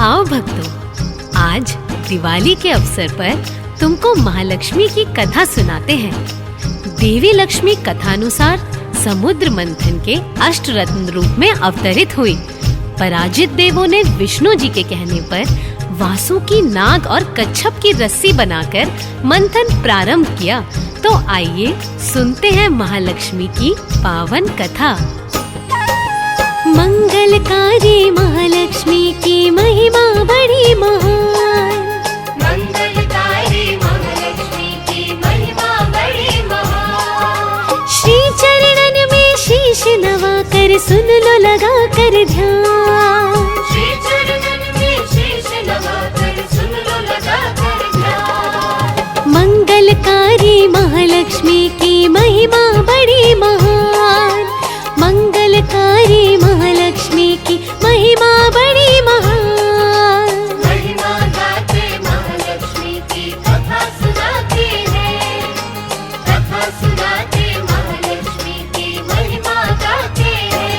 आओ भक्तों, आज दिवाली के अवसर पर तुमको महालक्ष्मी की कथा सुनाते हैं। देवी लक्ष्मी कथानुसार समुद्र मंथन के अष्टरत्न रूप में अवतरित हुई। पराजित देवों ने विष्णु जी के कहने पर वासुकी, नाग और कच्छप की रस्सी बनाकर मंथन प्रारंभ किया। तो आइए सुनते हैं महालक्ष्मी की पावन कथा। मंगलकारी महालक्ष्मी की महिमा बड़ी महान। मंगलकारी महालक्ष्मी की महिमा बड़ी महान। श्री चरणन में शीश नवा कर सुन लो लगा कर ध्यान। श्री चरणन में शीश नवा कर सुन लो लगा कर ध्यान। मंगलकारी महालक्ष्मी की महिमा बड़ी महान। मंगलकारी महालक्ष्मी की महिमा बड़ी महान। महिमा गाते महालक्ष्मी की कथा सुनाते हैं। कथा सुनाते महालक्ष्मी की महिमा गाते हैं।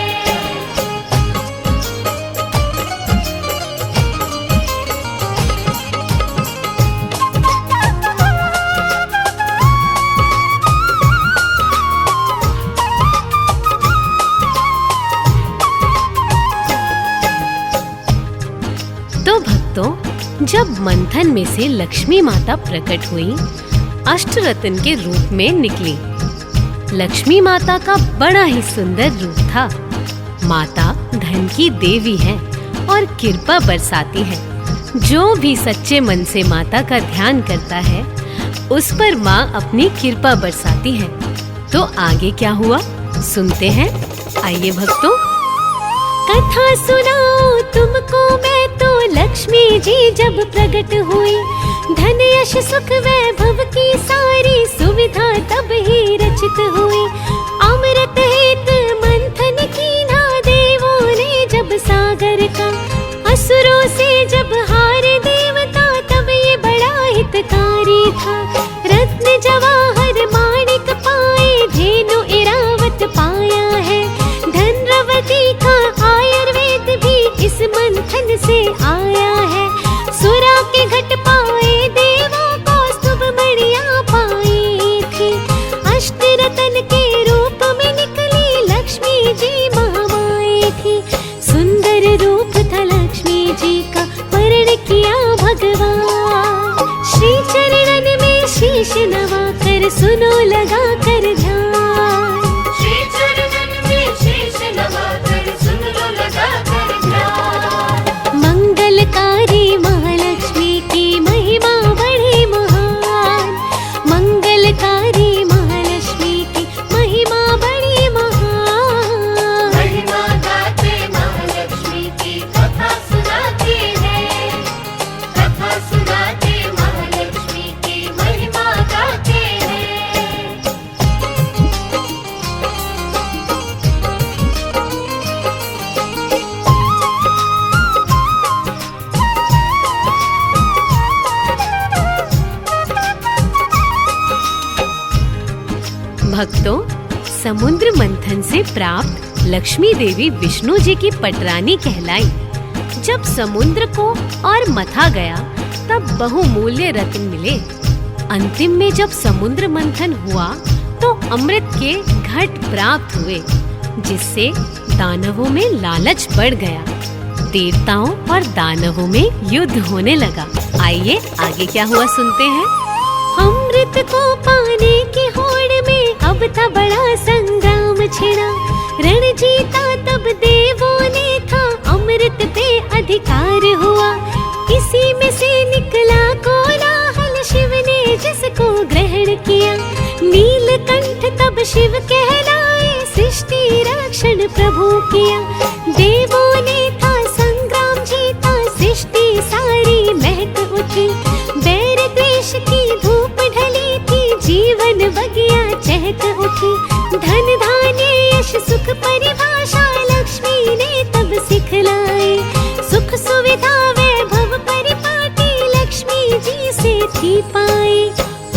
तो भक्तों, जब मंथन में से लक्ष्मी माता प्रकट हुई, अष्टरत्न के रूप में निकली। लक्ष्मी माता का बड़ा ही सुंदर रूप था। माता धन की देवी है और कृपा बरसाती है। जो भी सच्चे मन से माता का ध्यान करता है, उस पर माँ अपनी कृपा बरसाती है। तो आगे क्या हुआ सुनते हैं। आइए भक्तों, कथा सुनाओ तुमको मैं तो लक्ष्मी जी जब प्रकट हुई। धन यश सुख वैभव की सारी सुविधा तब ही रचित हुई। अमृत हित मंथन कीन्हा देवों ने जब सागर का। असुरों से जब हारे देवता तब ये बड़ा हितकारी था। रत्न जवाहर माणिक पाए, धेनु इरावत पाया है। धनवती का आयुर्वेद भी इस मंथन से आया है। सुरा के घट पाए, देवों को शुभ मणियां पाई थी। अष्टरत्न के रूप में निकली लक्ष्मी जी महामाई थी। सुंदर रूप था लक्ष्मी जी का, वर्ण किया भगवान। श्री चरणन में शीश नवा कर सुनो लगा कर ध्यान। श्री चरणन में शीश नवा कर सुन लो लगा कर ध्यान। मंगलकारी महालक्ष्मी की महिमा बड़ी महान। मंगलकारी महालक्ष्मी की महिमा बड़ी महान। महिमा गाते महालक्ष्मी की कथा सुनाते हैं। कथा सुनाते महालक्ष्मी की महिमा गाते हैं। भक्तों, समुद्र मंथन से प्राप्त लक्ष्मी देवी विष्णु जी की पटरानी कहलाई। जब समुद्र को और मथा गया, तब बहुमूल्य रत्न मिले। अंतिम में जब समुद्र मंथन हुआ, तो अमृत के घट प्राप्त हुए, जिससे दानवों में लालच बढ़ गया। देवताओं और दानवों में युद्ध होने लगा। आइए आगे क्या हुआ सुनते हैं। अमृत को पाने की होड़ में अब था बड़ा संग्राम छिड़ा। रण जीता तब देवों ने था, अमृत पे अधिकार हुआ। इसी में से निकला कोलाहल, शिव ने जिसको ग्रहण किया। नीलकंठ तब शिव कहलाए, सृष्टि रक्षण प्रभु किया। देवों ने था संग्राम जीता, सृष्टि सारी महक उठी। बैर द्वेष की धूप ढली थी, जीवन बगिया चहक उठी। धन धान्य यश सुख परिभाषा लक्ष्मी ने तब सिखलाए। सुख सुविधा वैभव परिपाटी लक्ष्मी जी से थी पाए।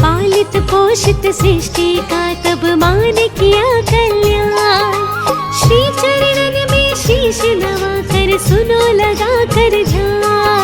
पालित पोषित सृष्टि का तब मान किया कल्याण। श्री चरणन में शीश नवा कर सुनो लगा कर ध्यान।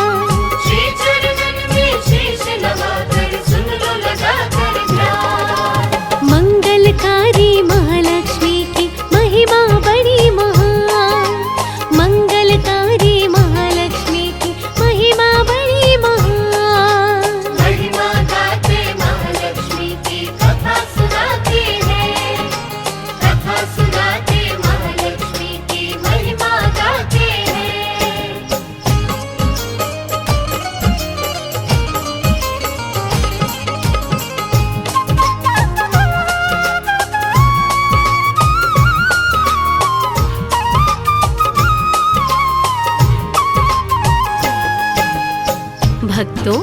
भक्तों,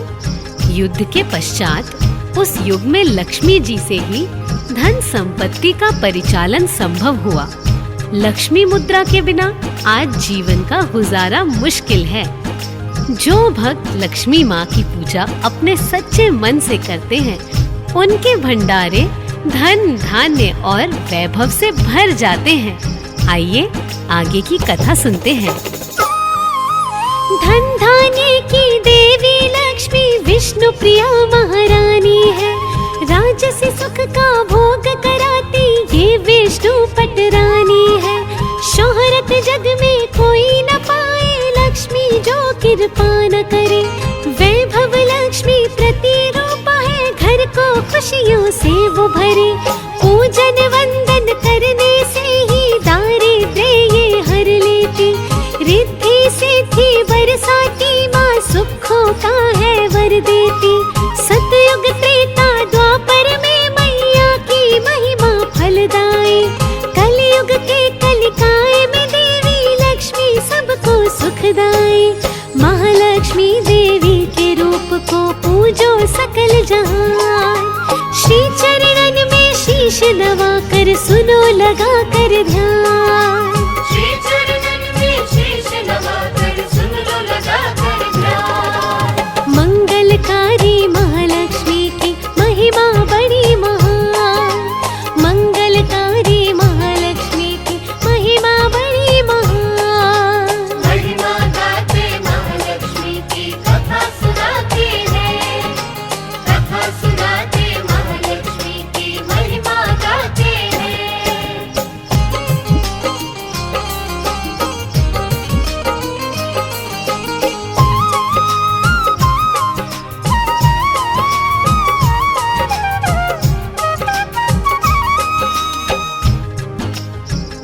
युद्ध के पश्चात उस युग में लक्ष्मी जी से ही धन संपत्ति का परिचालन संभव हुआ। लक्ष्मी मुद्रा के बिना आज जीवन का गुजारा मुश्किल है। जो भक्त लक्ष्मी माँ की पूजा अपने सच्चे मन से करते हैं, उनके भंडारे धन धान्य और वैभव से भर जाते हैं। आइए आगे की कथा सुनते हैं। धन धान्य की देवी लक्ष्मी विष्णु प्रिया महारानी है। राजसी सुख का भोग कराती ये विष्णु पटरानी है। शोहरत जग में कोई न पाए लक्ष्मी जो कृपा न करे। वैभव लक्ष्मी प्रतिरूप है, घर को खुशियों से वो भरे। पूजन वंदन करने से ही दारिद्र्य ये हर लेती। रिद्धि सिद्धि बरसाती माँ सुखों का है वर देती। सतयुग त्रेता द्वापर में मैया की महिमा फलदायी। कलयुग के कलिकाए में देवी लक्ष्मी सबको सुखदायी। महालक्ष्मी देवी के रूप को पूजो सकल जहान। श्री चरणन में शीश नवा कर सुनो लगा कर ध्यान। श्री चरणन में शीश नवा कर सुन लो लगा कर ध्यान। मंगलकारी महालक्ष्मी की महिमा बड़ी महान। मंगलकारी महालक्ष्मी की महिमा बड़ी महान। महिमा गाते महालक्ष्मी की कथा सुनाते हैं। कथा सुनाते महालक्ष्मी की महिमा गाते हैं।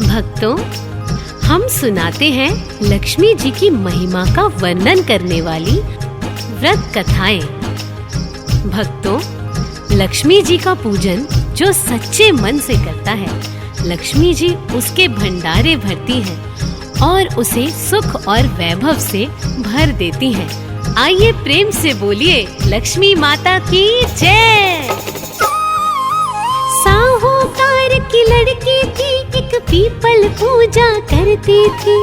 भक्तों, हम सुनाते हैं लक्ष्मी जी की महिमा का वर्णन करने वाली व्रत कथाएं। भक्तों, लक्ष्मी जी का पूजन जो सच्चे मन से करता है, लक्ष्मी जी उसके भंडारे भरती हैं और उसे सुख और वैभव से भर देती हैं। आइए प्रेम से बोलिए लक्ष्मी माता की जय। साहूकार की लड़की थी, एक पीपल पूजा करती थी।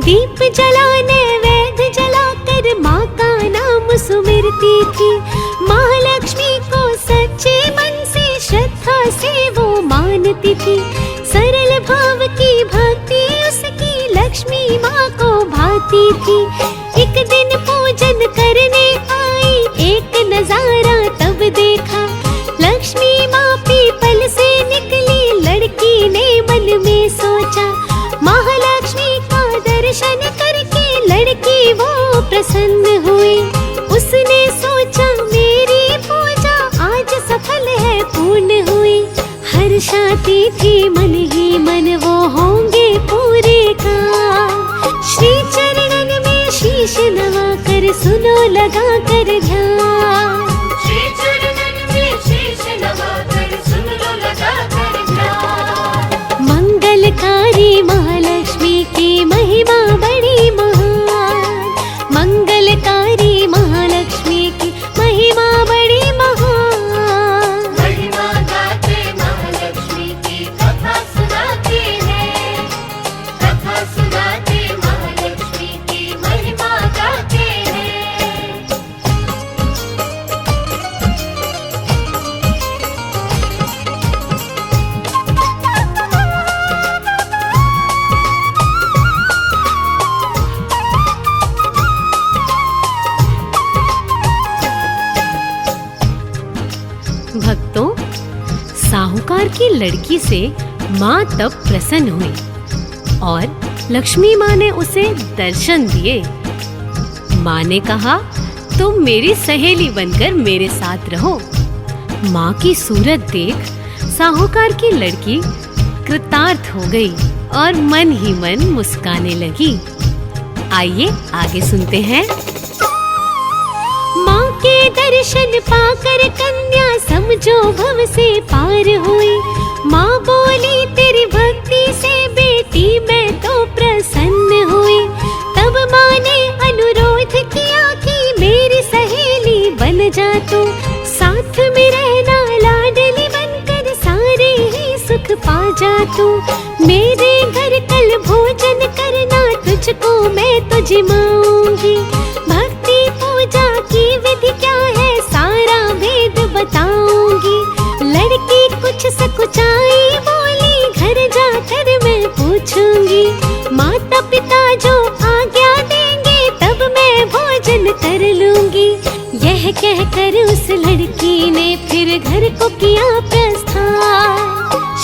दीप जलाने वैद जलाकर माँ का नाम सुमिरती थी। महालक्ष्मी को सच्चे मन से श्रद्धा से वो मानती थी। सरल भाव की भक्ति उसकी लक्ष्मी माँ को भाती थी। एक दिन पूजन करने आई, एक नजारा तब देखा। लक्ष्मी माँ पीपल से निकली, लड़की ने मन में सोचा। महालक्ष्मी का दर्शन करके लड़की वो प्रसन्न हुई। उसने सोचा मेरी पूजा आज सफल है पूर्ण हुई। हर्षाती थी मन ही मन वो होंगे पूरे काम। श्री चरणन में शीश नवा कर सुनो लगा कर ध्यान। श्री चरणन में शीश नवा कर सुन लो लगा कर ध्यान। मंगलकारी महालक्ष्मी की महिमा बड़ी महान। मंगलकारी महालक्ष्मी की महिमा बड़ी महान। महिमा गाते महालक्ष्मी की कथा सुनाते हैं। कथा सुनाते महालक्ष्मी की महिमा गाते हैं। भक्तों, साहूकार की लड़की से माँ तब प्रसन्न हुई और लक्ष्मी माँ ने उसे दर्शन दिए। माँ ने कहा, तुम मेरी सहेली बनकर मेरे साथ रहो। माँ की सूरत देख साहूकार की लड़की कृतार्थ हो गई और मन ही मन मुस्काने लगी। आइए आगे सुनते हैं। माँ के दर्शन पाकर कन्या समझो भव से पार हुई। माँ बोली तेरी भक्ति से बेटी मैं तो प्रसन्न हुई। तब माँ ने अनुरोध किया कि मेरी सहेली तू, साथ में रहना लाडली बनकर सारे ही सुख पा जा तू। मेरे घर कल भोजन करना, तुझको मैं तो जिमाऊंगी। भक्ति पूजा की विधि क्या है सारा भेद बताऊंगी। लड़की कुछ सकुचाई बोली, घर जाकर मैं पूछूंगी। माता पिता जो आज्ञा देंगे तब मैं भोजन कर लूंगी। यह कहकर उस लड़की ने फिर घर को किया प्रस्थान।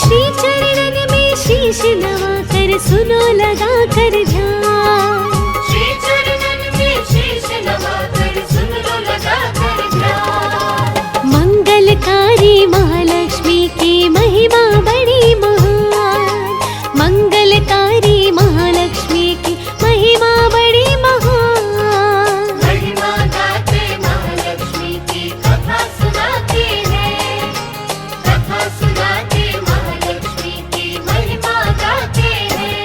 श्री चरणन में शीश नवा कर सुनो लगा कर ध्यान। श्री चरणन में शीश नवा कर सुन लो लगा कर ध्यान। मंगलकारी महालक्ष्मी की महिमा बड़ी महान। मंगलकारी महालक्ष्मी की महिमा बड़ी महान। महिमा गाते महालक्ष्मी की कथा सुनाते हैं। कथा सुनाते महालक्ष्मी की महिमा गाते हैं।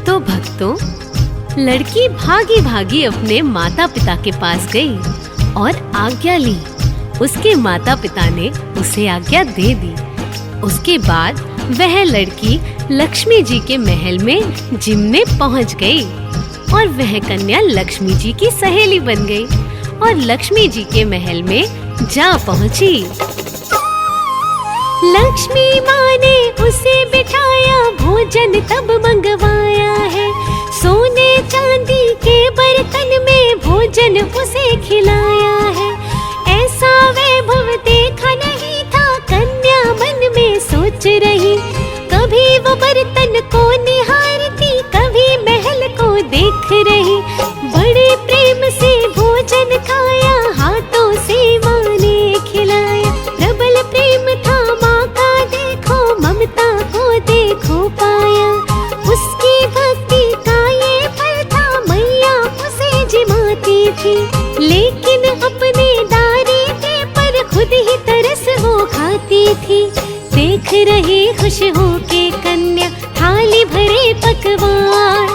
तो भक्तों, लड़की भागी भागी अपने माता पिता के पास गई और आज्ञा ली। उसके माता पिता ने उसे आज्ञा दे दी। उसके बाद वह लड़की लक्ष्मी जी के महल में जिमने पहुंच गई और वह कन्या लक्ष्मी जी की सहेली बन गई और लक्ष्मी जी के महल में जा पहुंची। लक्ष्मी माँ ने उसे बिठाया, भोजन तब मंगवाया है। सोने चांदी के बर्तन में भोजन उसे खिलाया है। ऐसा वैभव देखा नहीं था, कन्या मन में सोच रही। कभी वो बर्तन को निहारती, कभी महल को देख रही। बड़े प्रेम से भोजन खाया, हाथों से माँ ने खिलाया। प्रबल प्रेम था माँ का, देखो ममता को देखो पाया। उसकी भक्ति का ये फल था, मैया उसे जिमाती थी। लेकिन अपने दारी पे पर खुद ही तरस वो खाती थी। देख रही खुश होके कन्या थाली भरे पकवान।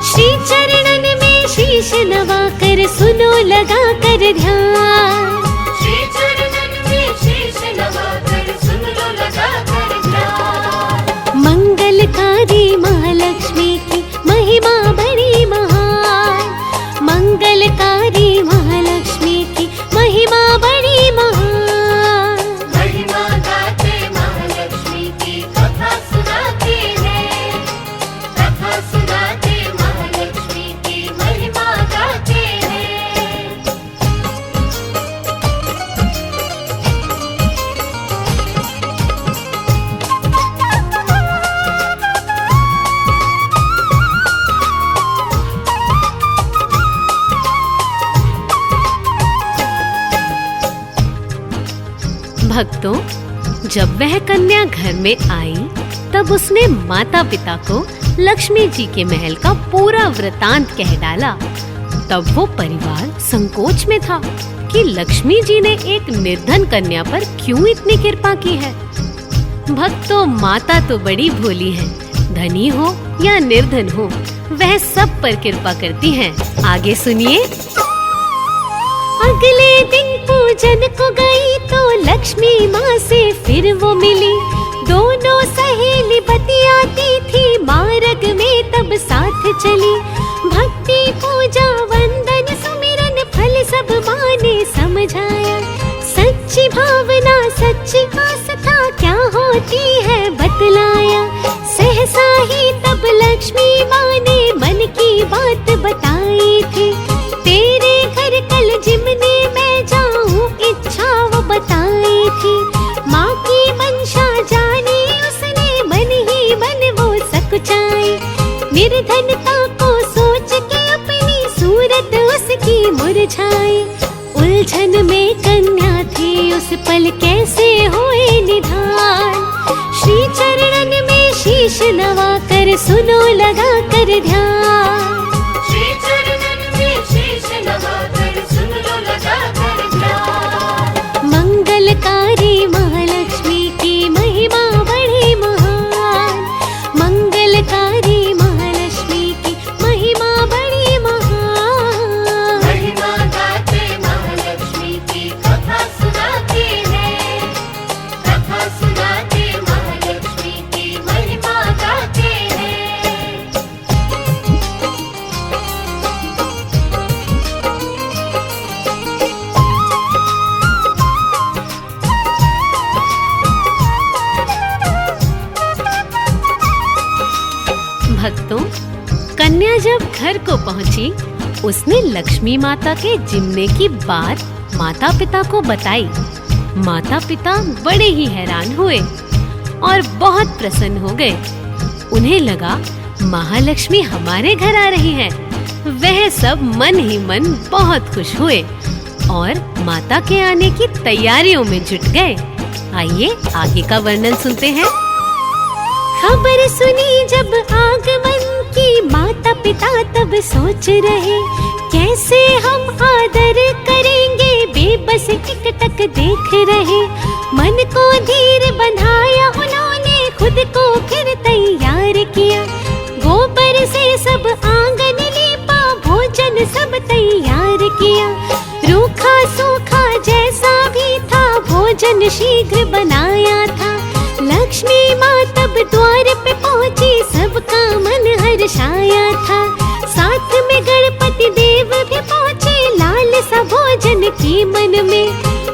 श्री चरणन में शीश नवा कर सुनो लगा कर ध्यान। श्री चरणन में शीश नवा कर सुन लो लगा कर ध्यान। मंगलकारी महालक्ष्मी की महिमा बड़ी महान। मंगलकारी महालक्ष्मी की महिमा बड़ी महान। महिमा गाते महालक्ष्मी की कथा सुनाते हैं। कथा सुनाते महालक्ष्मी की महिमा गाते हैं। भक्तों, जब वह कन्या घर में आई तब उसने माता पिता को लक्ष्मी जी के महल का पूरा वृतांत कह डाला। तब वो परिवार संकोच में था कि लक्ष्मी जी ने एक निर्धन कन्या पर क्यों इतनी कृपा की है। भक्तों, माता तो बड़ी भोली है, धनी हो या निर्धन हो वह सब पर कृपा करती हैं। आगे सुनिए। अगले दिन पूजन को गई तो लक्ष्मी माँ से फिर वो मिली। दोनों सहेली बतियाती थी, मार्ग में तब साथ चली। भक्ति पूजा वंदन सुमिरन फल सब माँ ने समझाया। सच्ची भावना सच्ची आस्था क्या होती है बतलाया। सहसा ही तब लक्ष्मी माँ ने मन की बात बताई थी। तेरे घर कल जिमने मैं जाऊं इच्छा वो बताई थी। माँ की मंशा जानी उसने, मन ही मन वो सकुचाई। निर्धनता को सोच के अपनी सूरत उसकी मुरझाई। उलझन में कन्या थी उस पल कैसे होए निधान। श्री चरणन में शीश नवा कर सुनो लगा कर ध्यान। श्री चरणन में शीश नवा कर कन्या जब घर को पहुंची, उसने लक्ष्मी माता के जिमने की बात माता पिता को बताई। माता पिता बड़े ही हैरान हुए और बहुत प्रसन्न हो गए। उन्हें लगा महालक्ष्मी हमारे घर आ रही हैं। वह सब मन ही मन बहुत खुश हुए और माता के आने की तैयारियों में जुट गए। आइए आगे का वर्णन सुनते हैं। खबर सुनी जब आगमन की, माता पिता तब सोच रहे, कैसे हम आदर करेंगे, बेबस टिक टक देख रहे। मन को धीर बंधाया उन्होंने, खुद को फिर तैयार किया। गोबर से सब आंगन लीपा, भोजन सब तैयार किया। रूखा सूखा जैसा भी था, भोजन शीघ्र बनाया था। लक्ष्मी माँ तब द्वार पे पहुँची, सबका मन हर्षाया था। साथ में गणपति देव भी पहुँचे, लालसा भोजन की मन में।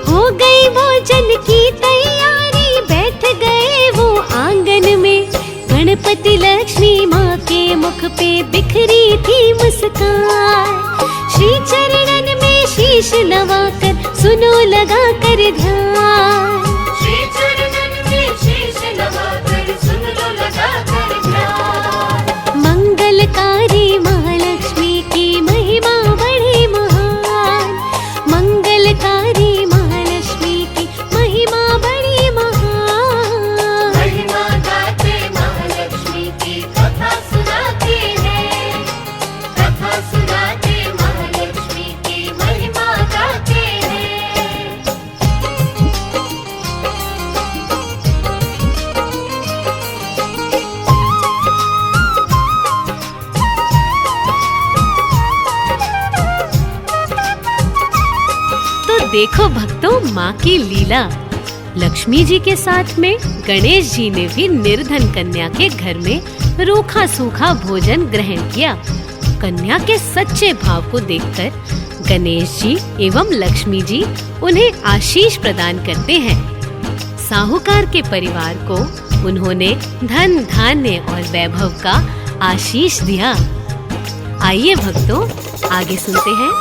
हो गई भोजन की तैयारी, बैठ गए वो आंगन में। गणपति लक्ष्मी माँ के मुख पे बिखरी थी मुस्कान। श्री चरणन में शीश नवाकर, सुनो लगा कर ध्यान। श्री चरणन में शीश नवाकर, सुन लो लगा कर ध्यान। मंगलकारी महालक्ष्मी की महिमा बड़ी महान। मंगलकारी महालक्ष्मी की महिमा बड़ी महान। महिमा गाते महालक्ष्मी की, कथा सुनाते हैं। कथा सुनाते महालक्ष्मी की, महिमा गाते हैं। तो देखो भक्तों माँ की लीला। लक्ष्मी जी के साथ में गणेश जी ने भी निर्धन कन्या के घर में रूखा सूखा भोजन ग्रहण किया। कन्या के सच्चे भाव को देखकर गणेश जी एवं लक्ष्मी जी उन्हें आशीष प्रदान करते हैं। साहूकार के परिवार को उन्होंने धन धान्य और वैभव का आशीष दिया। आइए भक्तों आगे सुनते हैं।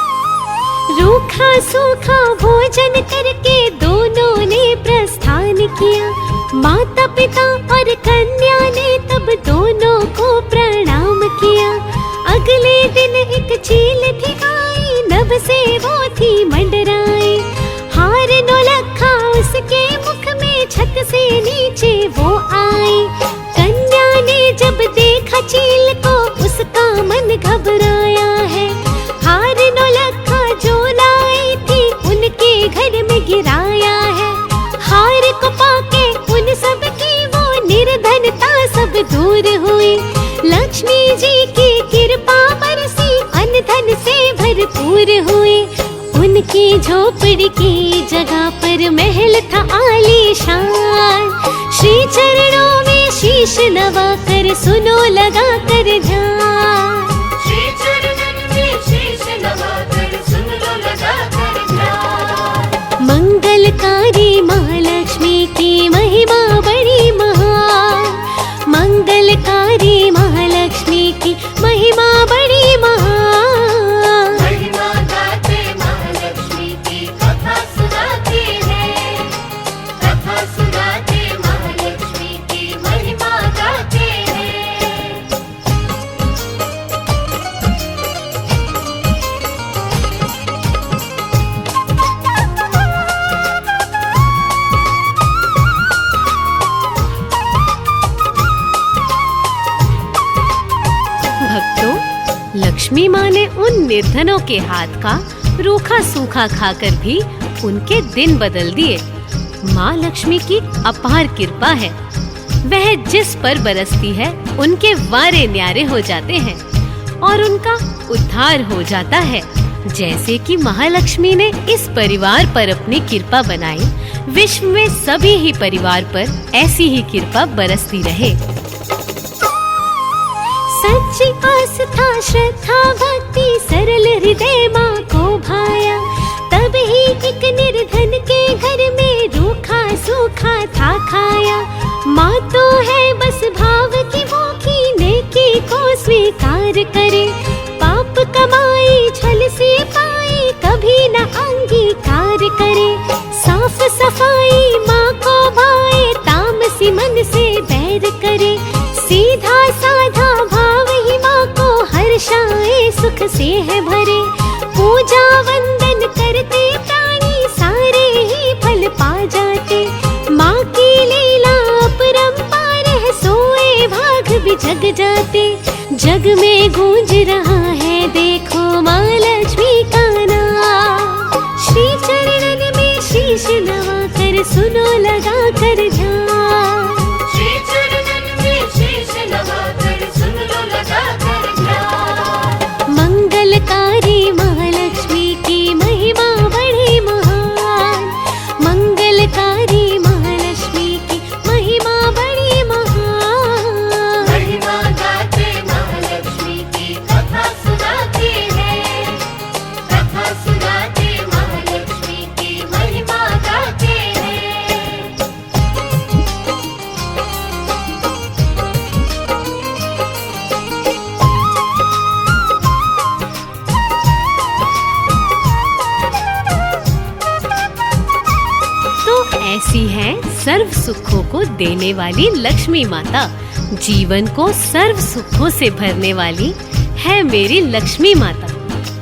रूखा सूखा भोजन करके दोनों ने प्रस्थान किया। माता पिता और कन्या ने तब दोनों को प्रणाम किया। अगले दिन एक चील थी आई, नभ से वो थी मंडराई। हार नौलखा उसके मुख में, छत से नीचे वो आई। कन्या ने जब देखा चील को, उसका मन घबराया है। हार नौलखा जो लाई थी, उनके घर में गिराया है। हार को पाके उन सब की वो निर्धनता सब दूर हुई। लक्ष्मी जी की कृपा बरसी, अन्न धन से भरपूर हुई। उनकी झोपड़ी की जगह पर महल था आलीशान। श्री चरणों में शीश नवाकर, सुनो लगा कर ध्यान। श्री चरणन में शीश नवाकर, सुन लो लगा कर ध्यान। मंगलकारी महालक्ष्मी की महिमा बड़ी महान। मंगलकारी महालक्ष्मी की महिमा बड़ी महान। महिमा गाते महालक्ष्मी की, कथा सुनाते हैं। कथा सुनाते महालक्ष्मी की, महिमा गाते हैं। भक्तों लक्ष्मी माँ ने उन निर्धनों के हाथ का रूखा सूखा खाकर भी उनके दिन बदल दिए। माँ लक्ष्मी की अपार कृपा है। वह जिस पर बरसती है उनके वारे न्यारे हो जाते हैं और उनका उद्धार हो जाता है। जैसे कि महालक्ष्मी ने इस परिवार पर अपनी कृपा बनाई, विश्व में सभी ही परिवार पर ऐसी ही कृपा बरसती रहे। सच्ची आस्था श्रद्धा भक्ति सरल हृदय माँ को भाया। तब ही एक निर्धन के घर में रूखा सूखा था खाया। माँ तो है बस भाव की भूखी, नेकी को स्वीकार प्यार करे, पाप कमाई छल से पाए, कभी न अंगीकार करे। साफ सफाई माँ को भाए, तामसी मन से बैर करे। सीधा साधा भाव ही माँ को हर्षाए, सुख से है भरे। पूजा वंदन करते प्राणी, सारे ही फल पा जाते। माँ की लीला अपरंपार है, सोए भाग भी जग जाते। जग में गूंज रहा है देखो माँ लक्ष्मी का नाम। श्री चरणन में शीश नवा कर, सुनो लगा कर ध्यान। श्री चरणन में शीश नवाकर सुन लो लगा कर ध्यान। मंगलकारी महालक्ष्मी की महिमा बड़ी महान। मंगलकारी महालक्ष्मी की महिमा बड़ी महान। महिमा गाते महालक्ष्मी की कथा सुनाते हैं, कथा सुनाते महालक्ष्मी की महिमा गाते हैं। तो ऐसी है सर्व सुखों को देने वाली लक्ष्मी माता। जीवन को सर्व सुखों से भरने वाली है मेरी लक्ष्मी माता।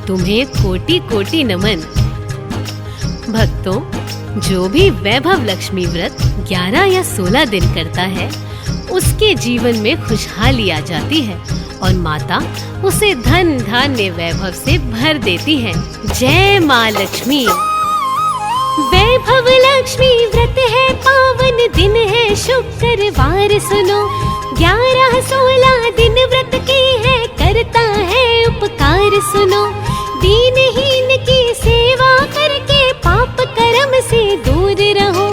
तुम्हें कोटि कोटि नमन। भक्तों, जो भी वैभव लक्ष्मी व्रत 11 या 16 दिन करता है, उसके जीवन में खुशहाली आ जाती है और माता उसे धन धान्य वैभव से भर देती है। जय माँ लक्ष्मी। वैभव लक्ष्मी व्रत है पावन दिन है शुक्रवार, सुनो 11-16 दिन व्रत के है, करता है उपकार सुनो। दीनहीन की सेवा करके पाप कर्म से दूर रहो।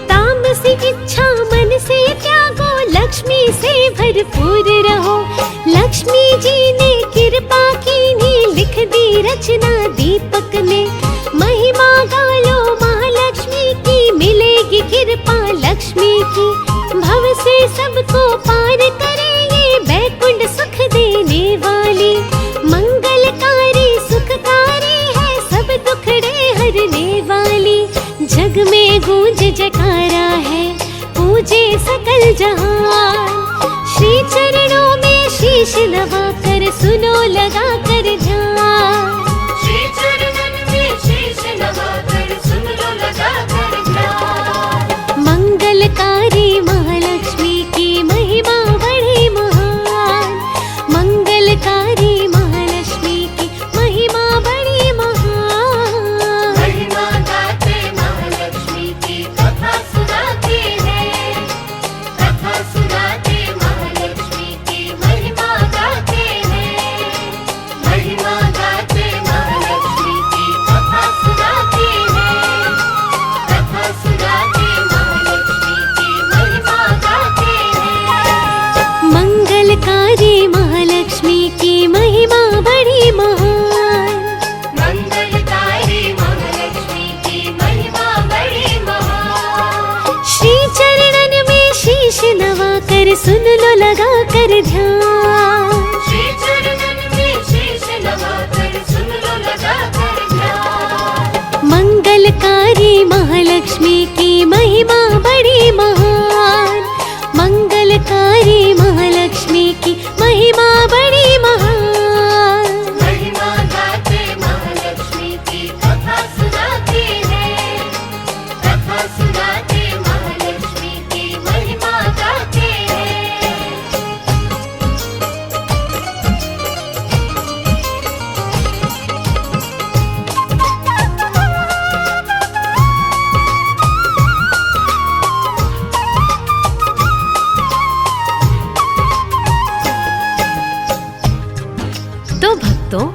तामसी इच्छा मन से त्यागो, लक्ष्मी से भरपूर रहो। लक्ष्मी जी ने कृपा की नी, लिख दी रचना दीपक ने। महिमा गालो महालक्ष्मी की, मिलेगी कृपा लक्ष्मी की। भव से सबको पार करे ये, बैकुंठ सुख देने वाली। मंगलकारी सुखकारी है, सब दुखड़े हरने वाली। जग में गूंज जयकारा है, पूजे सकल जहान। श्री चरणों में शीश नवा कर, सुनो लगा कर ध्यान। श्री चरणन में शीश नवाकर सुन लो लगा कर ध्यान। मंगलकारी महालक्ष्मी की महिमा बड़ी महान। मंगलकारी महालक्ष्मी की महिमा बड़ी महान। महिमा गाते महालक्ष्मी की कथा सुनाते हैं, कथा सुनाते महालक्ष्मी की महिमा गाते हैं। महिमा गाते महालक्ष्मी की कथा सुनाते हैं, कथा सुनाते महालक्ष्मी की महिमा गाते हैं। मंगलकारी महालक्ष्मी की महिमा बड़ी महान। मंगलकारी महालक्ष्मी की महिमा बड़ी महान। श्री चरणन में शीश नवा कर, सुन लो लगा कर ध्यान। श्री चरणन में शीश नवाकर सुन लो लगा कर ध्यान। मंगलकारी महालक्ष्मी की महिमा बड़ी महान। मंगलकारी महालक्ष्मी की महिमा बड़ी महान। महिमा गाते महालक्ष्मी की कथा सुनाते हैं, कथा सुनाते महालक्ष्मी की महिमा गाते हैं। तो भक्तों,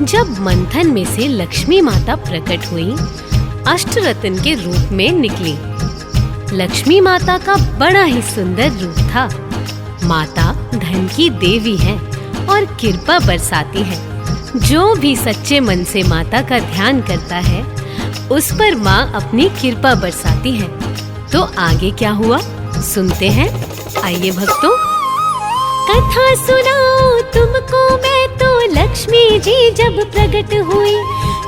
जब मंथन में से लक्ष्मी माता प्रकट हुई, अष्टरत्न के रूप में निकली। लक्ष्मी माता का बड़ा ही सुंदर रूप था। माता धन की देवी है और कृपा बरसाती है। जो भी सच्चे मन से माता का ध्यान करता है, उस पर माँ अपनी कृपा बरसाती है। तो आगे क्या हुआ, सुनते हैं। आइए भक्तों। कथा सुनाओ तुमको मैं तो, लक्ष्मी जी जब प्रकट हुई,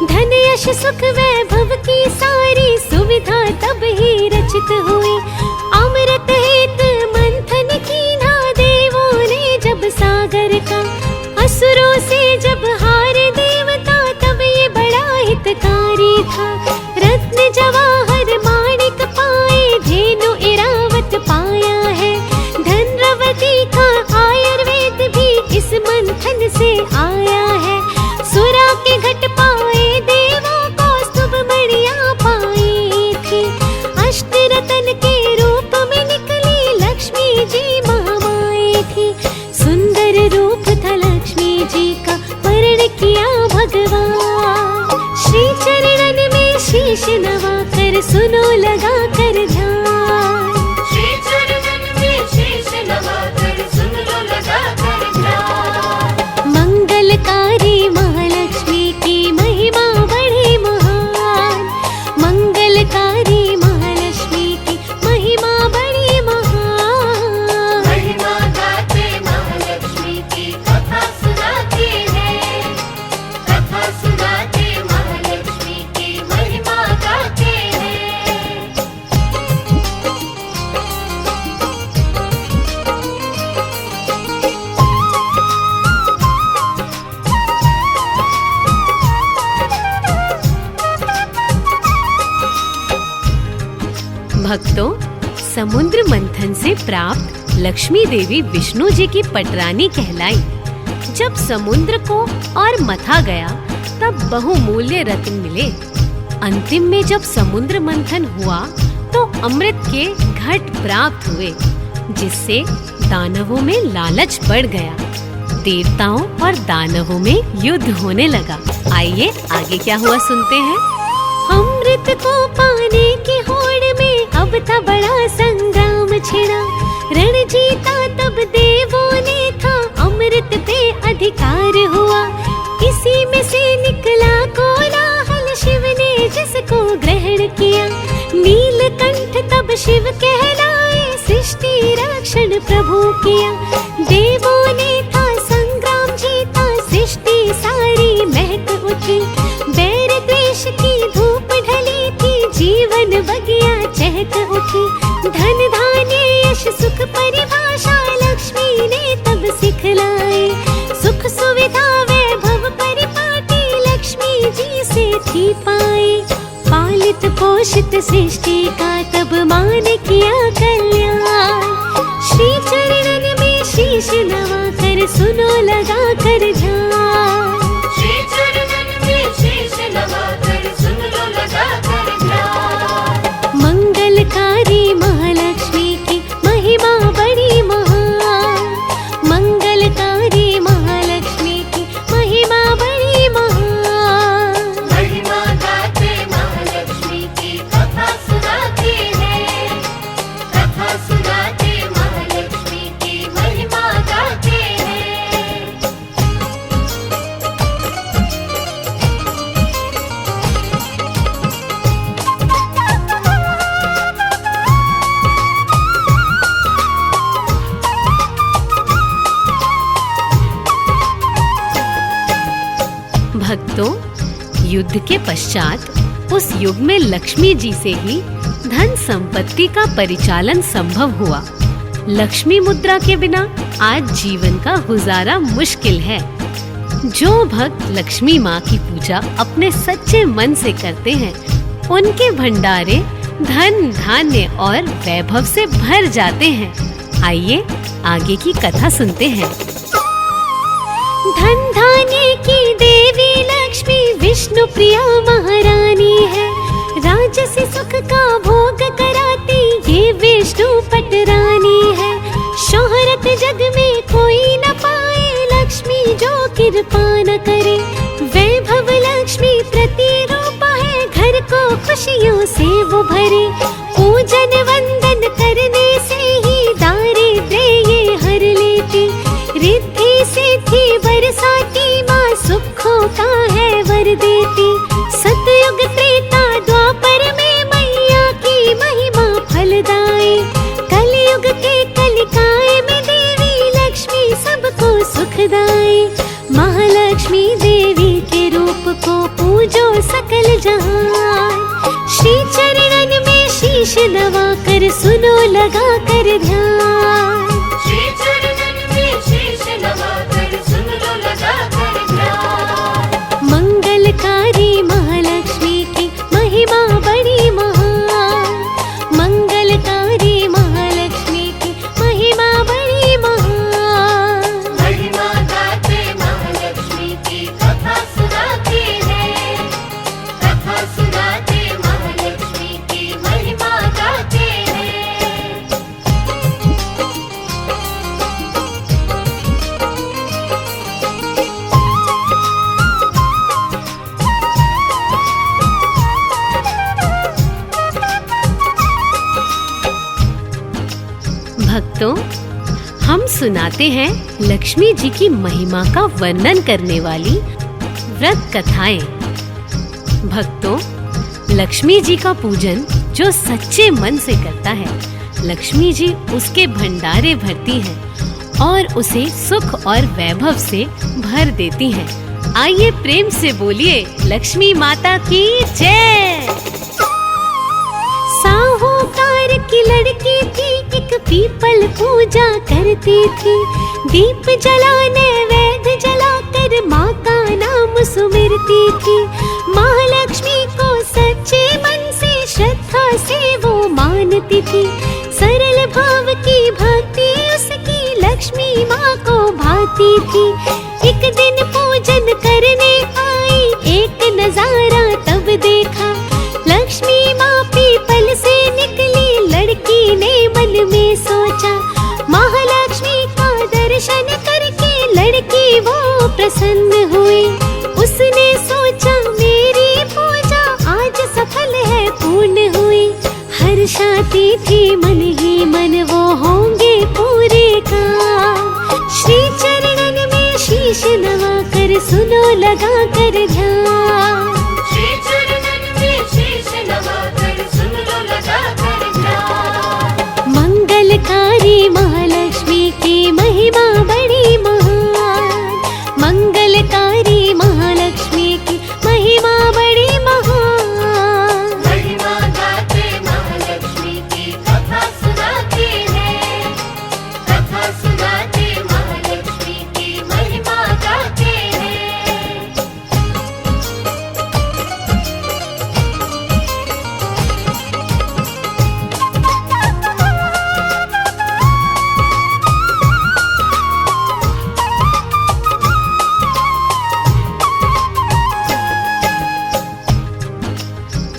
धन यश सुख वैभव की सारी सुविधा तब ही रचित हुई। अमृत हेत मंथन कीन्हा देवों ने जब सागर का, असुरों से जब हारे देवता तब ये बड़ा हितकारी था। रत्न जवाहर माणिक पाए, धेनु इरावत पाया है, धनवती का आयुर्वेद भी इस मंथन से आया है। सुरा के घट पाए देवों को, स्तुभ मणियां पाई थी, अष्टरतन के रूप में निकली लक्ष्मी जी महामाई थी। सुंदर रूप था लक्ष्मी जी का, वर्ण किया भगवान, श्री चरणन में शीश नवा कर, सुनो लगा कर ध्यान। श्री चरणन में शीश नवाकर सुन लो लगा कर ध्यान। मंगलकारी महालक्ष्मी की महिमा बड़ी महान, मंगलकारी महालक्ष्मी की महिमा बड़ी महान। महिमा गाते महालक्ष्मी की कथा सुनाते हैं, कथा सुनाते महालक्ष्मी की महिमा गाते हैं। भक्तों, समुद्र मंथन से प्राप्त लक्ष्मी देवी विष्णु जी की पटरानी कहलाई। जब समुद्र को और मथा गया तब बहुमूल्य रत्न मिले। अंतिम में जब समुद्र मंथन हुआ तो अमृत के घट प्राप्त हुए, जिससे दानवों में लालच बढ़ गया। देवताओं और दानवों में युद्ध होने लगा। आइए आगे क्या हुआ सुनते हैं। अमृत को पाने की होड़ में अब था बड़ा संग्राम छिड़ा, रण जीता तब देवों ने था, अमृत पे अधिकार हुआ। इसी में से निकला कोलाहल, शिव ने जिसको ग्रहण किया, नीलकंठ तब शिव कहलाए, सृष्टि रक्षण प्रभु किया। देवों ने था संग्राम जीता, सृष्टि सारी महक उठी, बैर द्वेष की धूप ढली थी, जीवन बगिया चहक उठी। धन धान्य यश सुख परिभाषा लक्ष्मी ने तब सिखलाए, सुख सुविधा वैभव परिपाटी लक्ष्मी जी से थी पाए। पालित पोषित सृष्टि का तब मान किया कल्याण, श्री चरणन में शीश नवा कर, सुनो लगा कर ध्यान। श्री चरणन में शीश नवाकर सुन लो लगा कर ध्यान। मंगलकारी महालक्ष्मी की महिमा बड़ी महान, मंगलकारी महालक्ष्मी की महिमा बड़ी महान। महिमा गाते महालक्ष्मी की कथा सुनाते हैं, कथा सुनाते महालक्ष्मी की महिमा गाते हैं। भक्तों, युद्ध के पश्चात उस युग में लक्ष्मी जी से ही धन संपत्ति का परिचालन संभव हुआ। लक्ष्मी मुद्रा के बिना आज जीवन का गुजारा मुश्किल है। जो भक्त लक्ष्मी माँ की पूजा अपने सच्चे मन से करते हैं, उनके भंडारे धन धान्य और वैभव से भर जाते हैं। आइए आगे की कथा सुनते हैं। धन धान्य की देवी लक्ष्मी विष्णु प्रिया महारानी है, राजसी सुख का भोग कराती ये विष्णु पटरानी है। शोहरत जग में कोई न पाए, लक्ष्मी जो कृपा न करे। वैभव लक्ष्मी प्रतिरूप है, घर को खुशियों से वो भरे। पूजन वंदन करने से ही दारिद्र्य ये हर लेती, रिद्धि सिद्धि बरसाती माँ सुखों का है वर देती। सतयुग त्रेता द्वापर में मैया की महिमा फलदायी, कलयुग के कलिकाए में देवी लक्ष्मी रूप को पूजो सकल जहान। श्री चरणन में शीश नवा कर सुनो लगा कर ध्यान। श्री चरणन में शीश नवाकर सुन लो लगा कर ध्यान। मंगलकारी महालक्ष्मी की महिमा बड़ी महान। मंगलकारी महालक्ष्मी की महिमा बड़ी महान। महिमा गाते महालक्ष्मी की कथा सुनाते हैं। कथा सुनाते महालक्ष्मी की महिमा गाते हैं। भक्तों, हम सुनाते हैं लक्ष्मी जी की महिमा का वर्णन करने वाली व्रत कथाएं। भक्तों, लक्ष्मी जी का पूजन जो सच्चे मन से करता है, लक्ष्मी जी उसके भंडारे भरती हैं और उसे सुख और वैभव से भर देती हैं। आइए प्रेम से बोलिए लक्ष्मी माता की जय। साहूकार की लड़की थी, एक पीपल पूजा करती थी। दीप जलाने वैद जलाकर माँ का नाम सुमिरती थी। महालक्ष्मी को सच्चे मन से श्रद्धा से वो मानती थी। सरल भाव की भक्ति उसकी लक्ष्मी माँ को भाती थी। एक दिन पूजन करने आई, एक नजारा तब देखा। लक्ष्मी माँ पीपल से निकली, लड़की ने मन में सोचा। महालक्ष्मी का दर्शन करके लड़की वो प्रसन्न हुई। उसने सोचा मेरी पूजा आज सफल है पूर्ण हुई। हर्षाती थी मन ही मन वो होंगे पूरे काम। श्री चरणन में शीश नवा कर सुनो लगा कर ध्यान। श्री चरणन में शीश नवाकर सुन लो लगा कर ध्यान। मंगलकारी महालक्ष्मी की महिमा बड़ी महान। मंगलकारी महालक्ष्मी की महिमा बड़ी महान। महिमा गाते महालक्ष्मी की कथा सुनाते हैं। कथा सुनाते महालक्ष्मी की महिमा गाते हैं।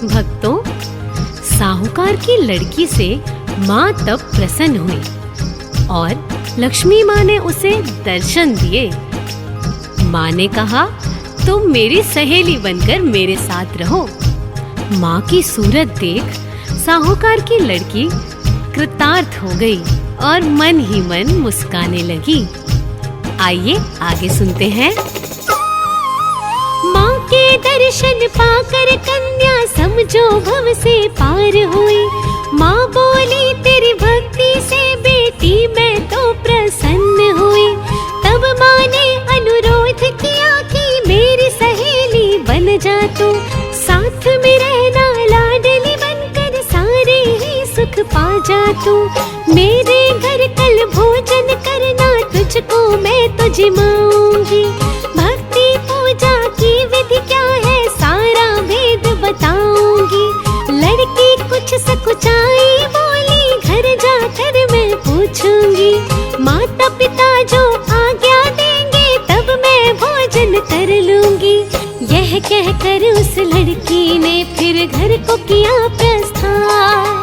भक्तों, साहूकार की लड़की से माँ तब प्रसन्न हुई और लक्ष्मी माँ ने उसे दर्शन दिए। माँ ने कहा, तुम मेरी सहेली बनकर मेरे साथ रहो। माँ की सूरत देख साहूकार की लड़की कृतार्थ हो गई और मन ही मन मुस्काने लगी। आइए आगे सुनते हैं। माँ के दर्शन पाकर कन्या समझो भव से पार हुई। माँ बोली तेरी भक्ति से बेटी मैं तो प्रसन्न हुई। तब माँ ने अनुरोध किया कि मेरी सहेली बन जा तू। साथ में रहना लाडली बनकर सारे ही सुख पा जा तू। मेरे घर कल भोजन करना तुझको मैं तो जिमाऊंगी। भक्ति पूजा की विधि क्या है सारा भेद बताऊंगी। लड़की कुछ सकुचाई बोली घर जाकर मैं पूछूंगी। माता पिता जो आज्ञा देंगे तब मैं भोजन कर लूंगी। यह कहकर उस लड़की ने फिर घर को किया प्रस्थान।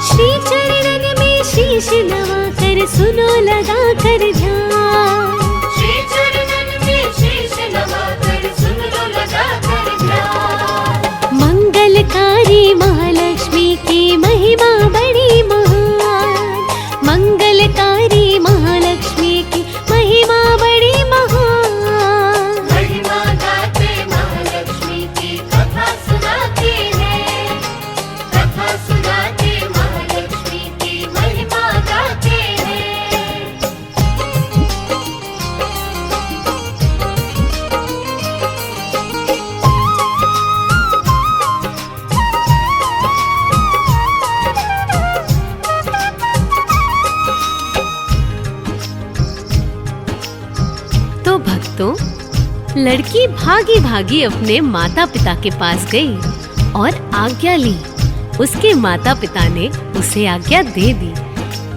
श्री चरणन में शीश नवा कर सुनो लगा कर ध्यान। श्री चरणन में शीश नवाकर सुन लो लगा कर ध्यान। मंगलकारी महालक्ष्मी की महिमा बड़ी महान। मंगलकारी महालक्ष्मी की महिमा बड़ी महान। महिमा गाते महालक्ष्मी की कथा सुनाते हैं। कथा सुनाते महालक्ष्मी की महिमा गाते हैं। लड़की भागी भागी अपने माता पिता के पास गई और आज्ञा ली। उसके माता पिता ने उसे आज्ञा दे दी।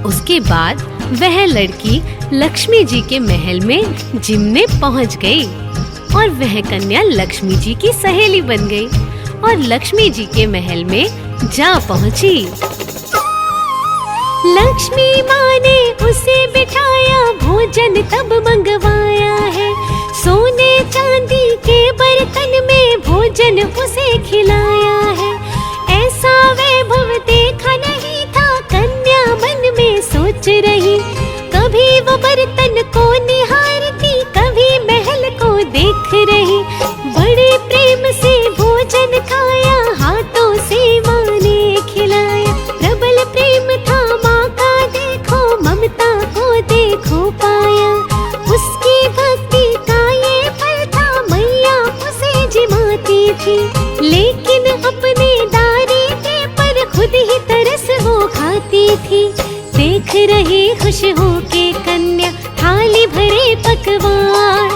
उसके बाद वह लड़की लक्ष्मी जी के महल में जिमने पहुंच गई और वह कन्या लक्ष्मी जी की सहेली बन गई और लक्ष्मी जी के महल में जा पहुंची। लक्ष्मी माँ ने उसे बिठाया, भोजन तब मंगवाया है। सोने चांदी के बर्तन में भोजन उसे खिलाया है। ऐसा वैभव देखा नहीं था, कन्या मन में सोच रही। कभी वो बर्तन को निहारती, कभी महल को देख रही। बड़े प्रेम से भोजन खाया, हाथों से माँ ने खिलाया। प्रबल प्रेम था माँ का, देखो ममता को देखो पाया। उसकी भक्ति का ये फल था, मैया उसे जिमाती थी। लेकिन अपने दारिद्र्य पर खुद ही तरस वो खाती थी। देख रही खुश होके कन्या थाली भरे पकवान।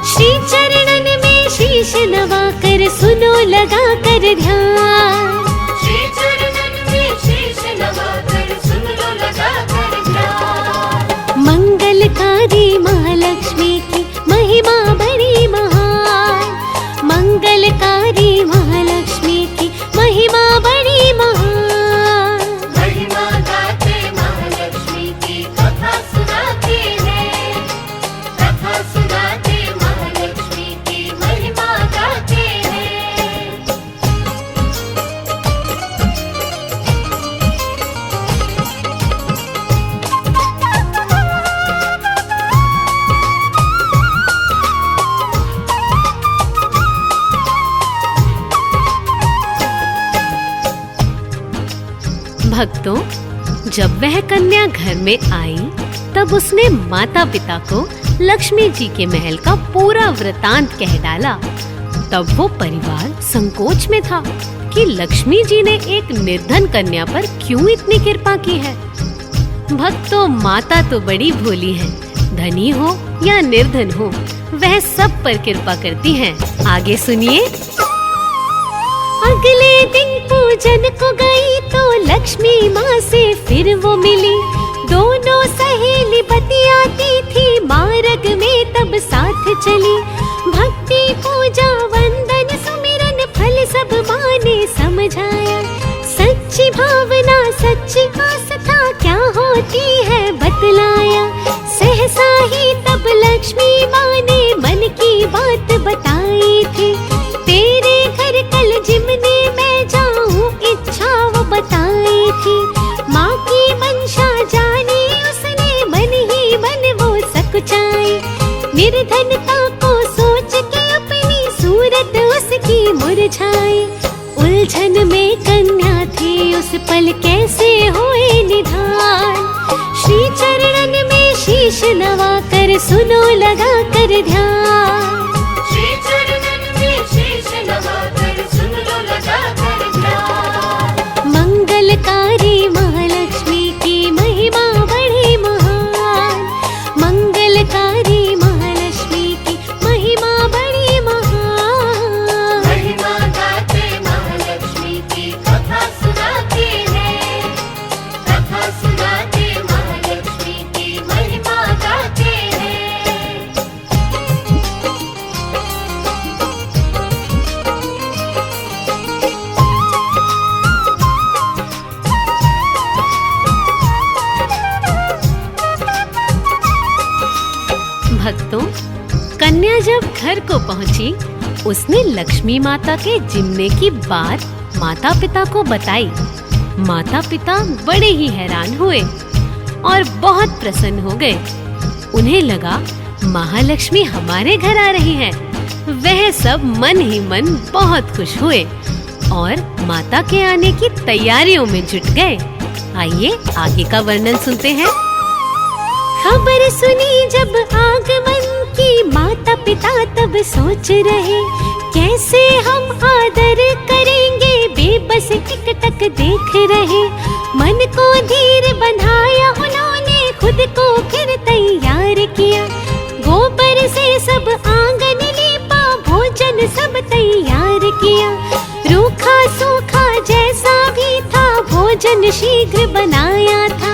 श्री चरणन में शीश नवा कर सुनो लगा कर ध्यान। श्री चरणन में शीश नवाकर सुन लो लगा कर ध्यान। मंगलकारी महालक्ष्मी की महिमा बड़ी महान। मंगलकारी महालक्ष्मी की महिमा बड़ी महान। महिमा गाते महालक्ष्मी की कथा सुनाते हैं। कथा सुनाते महालक्ष्मी की महिमा गाते हैं। भक्तों, जब वह कन्या घर में आई तब उसने माता पिता को लक्ष्मी जी के महल का पूरा वृतांत कह डाला। तब वो परिवार संकोच में था कि लक्ष्मी जी ने एक निर्धन कन्या पर क्यों इतनी कृपा की है। भक्तों, माता तो बड़ी भोली है, धनी हो या निर्धन हो वह सब पर कृपा करती हैं। आगे सुनिए। अगले दिन पूजन को गई तो लक्ष्मी माँ से फिर वो मिली। दोनों सहेली बतियाती थी, मार्ग में तब साथ चली। भक्ति पूजा वंदन सुमिरन फल सब माँ ने समझाया। सच्ची भावना सच्ची आस्था क्या होती है बतलाया। सहसा ही तब लक्ष्मी माँ ने मन की बात बताई थी। तेरे घर कल जिमने मैं जाऊं इच्छा वो बताई थी। माँ की मंशा जानी उसने, मन ही मन वो सकुचाई। निर्धनता को सोच के अपनी सूरत उसकी मुरझाई। उलझन में कन्या थी उस पल कैसे होए निधान। श्री चरणन में शीश नवा कर सुनो लगा कर ध्यान। श्री चरणन में शीश नवाकर सुन लो लगा कर ध्यान। मंगलकारी महालक्ष्मी की महिमा बड़ी महान। मंगलकारी महालक्ष्मी की महिमा बड़ी महान। महिमा गाते महालक्ष्मी की कथा सुनाते हैं। कथा सुनाते महालक्ष्मी की महिमा गाते हैं। भक्तों, कन्या जब घर को पहुंची उसने लक्ष्मी माता के जिमने की बात माता पिता को बताई। माता पिता बड़े ही हैरान हुए और बहुत प्रसन्न हो गए। उन्हें लगा महालक्ष्मी हमारे घर आ रही है। वह सब मन ही मन बहुत खुश हुए और माता के आने की तैयारियों में जुट गए। आइए आगे का वर्णन सुनते हैं। खबर सुनी जब आगमन की माता पिता तब सोच रहे। कैसे हम आदर करेंगे, बेबस टिक टक देख रहे। मन को धीर बंधाया उन्होंने, खुद को फिर तैयार किया। गोबर से सब आंगन लीपा, सब तैयार किया। रूखा सूखा जैसा भी था भोजन शीघ्र बनाया था।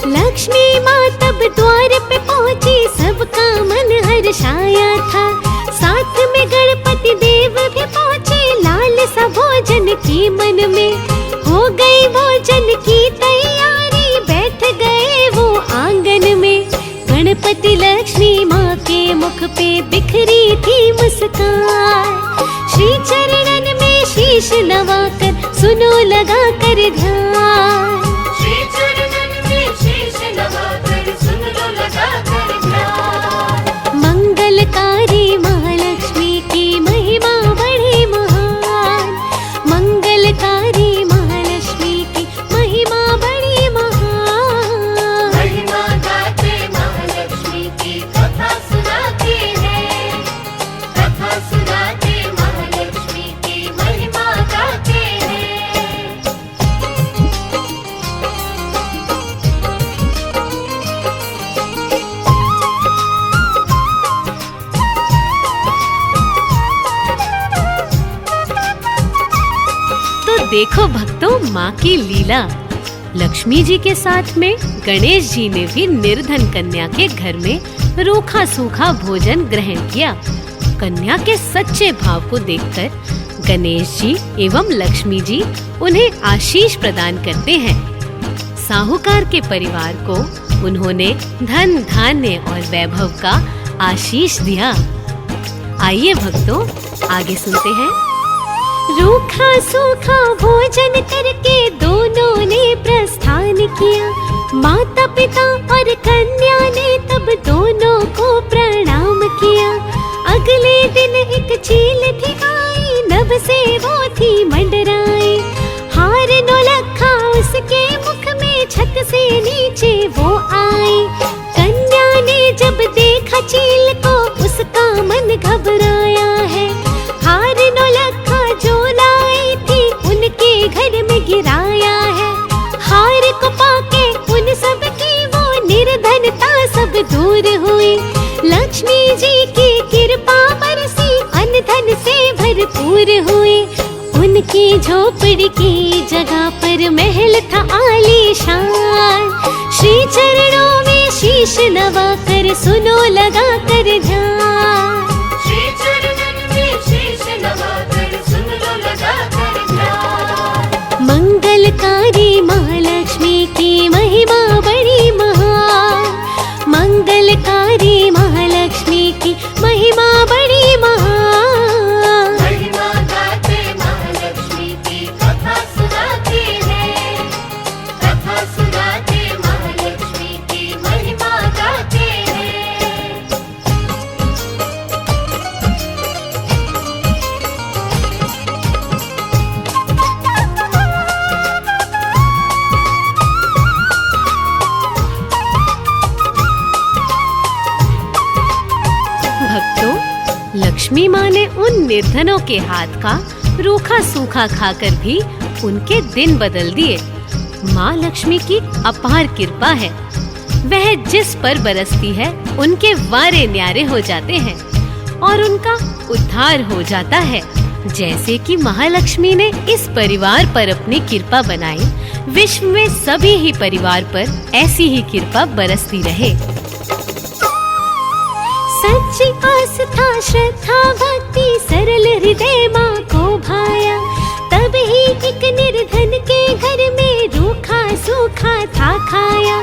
लक्ष्मी माँ तब द्वार पे पहुँची, सबका मन हर्षाया था। साथ में गणपति देव भी पहुँचे, लालसा भोजन की मन में। हो गई भोजन की तैयारी, बैठ गए वो आंगन में। गणपति लक्ष्मी माँ के मुख पे बिखरी थी मुस्कान। श्री चरणन में शीश नवाकर सुनो लगा कर ध्यान। श्री चरणन में शीश नवाकर सुन लो लगा कर ध्यान। मंगलकारी महालक्ष्मी की महिमा बड़ी महान। मंगलकारी महालक्ष्मी की महिमा बड़ी महान। महिमा गाते महालक्ष्मी की कथा सुनाते हैं। कथा सुनाते महालक्ष्मी की महिमा गाते हैं। तो देखो भक्तों माँ की लीला। लक्ष्मी जी के साथ में गणेश जी ने भी निर्धन कन्या के घर में रूखा सूखा भोजन ग्रहण किया। कन्या के सच्चे भाव को देखकर गणेश जी एवं लक्ष्मी जी उन्हें आशीष प्रदान करते हैं। साहूकार के परिवार को उन्होंने धन धान्य और वैभव का आशीष दिया। आइए भक्तों आगे सुनते हैं। रूखा सूखा भोजन करके दोनों ने प्रस्थान किया। माता पिता और कन्या ने तब दोनों को प्रणाम किया। अगले दिन एक चील थी आई, नभ से वो थी मंडराई। हार नौलखा उसके मुख में, छत से नीचे वो आई। कन्या ने जब देखा चील को, उसका मन घबराया है। हार नौलखा जो लाई थी, उनके घर में गिराया है। हार को पाके उन सब की वो निर्धनता सब दूर हुई। लक्ष्मी जी की कृपा बरसी, अन्न धन से भरपूर हुई। उनकी झोपड़ी की जगह पर महल था आलीशान। श्री चरणों में शीश नवाकर सुनो लगा कर ध्यान। श्री चरणन में शीश नवाकर सुन लो लगा कर ध्यान। मंगलकारी महालक्ष्मी की महिमा बड़ी महान। मंगलकारी महालक्ष्मी की महिमा बड़ी महान। महिमा गाते महालक्ष्मी की कथा सुनाते हैं। कथा सुनाते महालक्ष्मी की महिमा गाते हैं। भक्तों लक्ष्मी माँ ने उन निर्धनों के हाथ का रूखा सूखा खाकर भी उनके दिन बदल दिए। माँ लक्ष्मी की अपार कृपा है। वह जिस पर बरसती है उनके वारे न्यारे हो जाते हैं और उनका उद्धार हो जाता है। जैसे कि महालक्ष्मी ने इस परिवार पर अपनी कृपा बनाई, विश्व में सभी ही परिवार पर ऐसी ही कृपा बरसती रहे। सच्ची आस्था श्रद्धा भक्ति सरल हृदय माँ को भाया। तब ही एक निर्धन के घर में रूखा सूखा था खाया।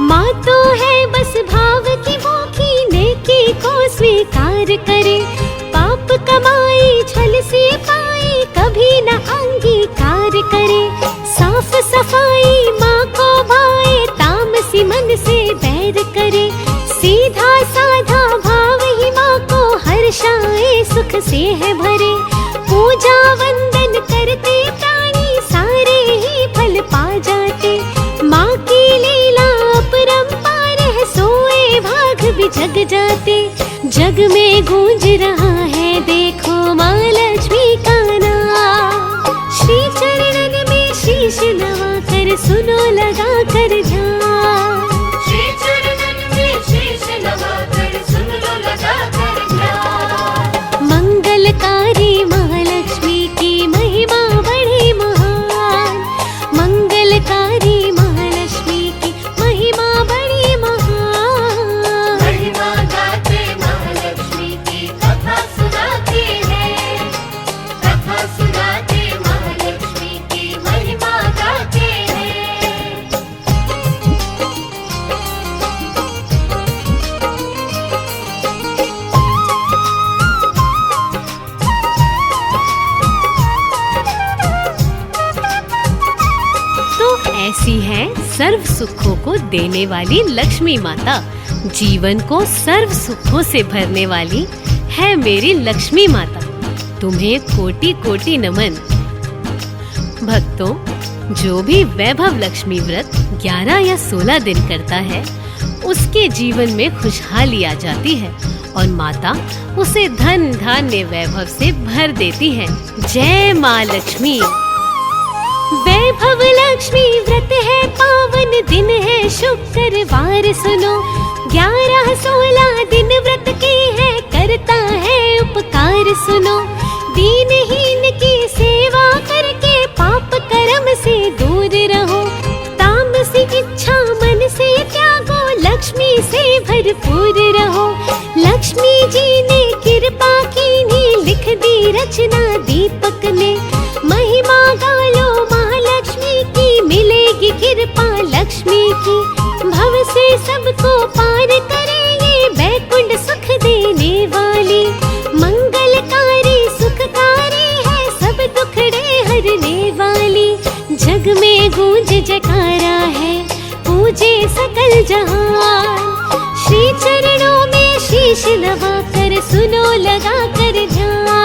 माँ तो है बस भाव की भूखी, नेकी को स्वीकार करे। पाप कमाई छल से पाए, कभी न अंगीकार करे। साफ सफाई माँ को भाए, तामसी मन से बैर करे। सीधा साधा भाव ही माँ को हर्षाए, सुख से है भरे। पूजा वंदन करते प्राणी, सारे ही फल पा जाते। माँ की लीला अपरंपार है, सोए भाग भी जग जाते। जग में गूंज रहा है देखो माँ लक्ष्मी का नाम। श्री चरणन में शीश नवाकर सुनो लगा कर ध्यान। श्री चरणन में शीश नवाकर सुन लो लगा कर ध्यान। मंगलकारी सर्व सुखों को देने वाली लक्ष्मी माता, जीवन को सर्व सुखों से भरने वाली है मेरी लक्ष्मी माता। तुम्हें कोटि कोटि नमन। भक्तों, जो भी वैभव लक्ष्मी व्रत 11 या 16 दिन करता है, उसके जीवन में खुशहाली आ जाती है और माता उसे धन धान्य वैभव से भर देती है। जय माँ लक्ष्मी। वैभव लक्ष्मी व्रत है, पावन दिन है, शुक्रवार सुनो। 11-16 दिन व्रत के है, करता है उपकार सुनो। दीनहीन की सेवा करके पाप कर्म से दूर रहो। तामसी इच्छा मन से त्यागो, लक्ष्मी से भरपूर रहो। लक्ष्मी जी ने कृपा की नी, लिख दी रचना दीपक ने। महिमा गालो महालक्ष्मी की, मिलेगी कृपा लक्ष्मी की। भव से सबको पार करे ये बैकुंठ सुख देने वाली। मंगलकारी सुखकारी है, सब दुखड़े हरने वाली। जग में गूंज जयकारा है, पूजे सकल जहान। श्री चरणों में शीश नवा कर, सुनो लगा कर ध्यान।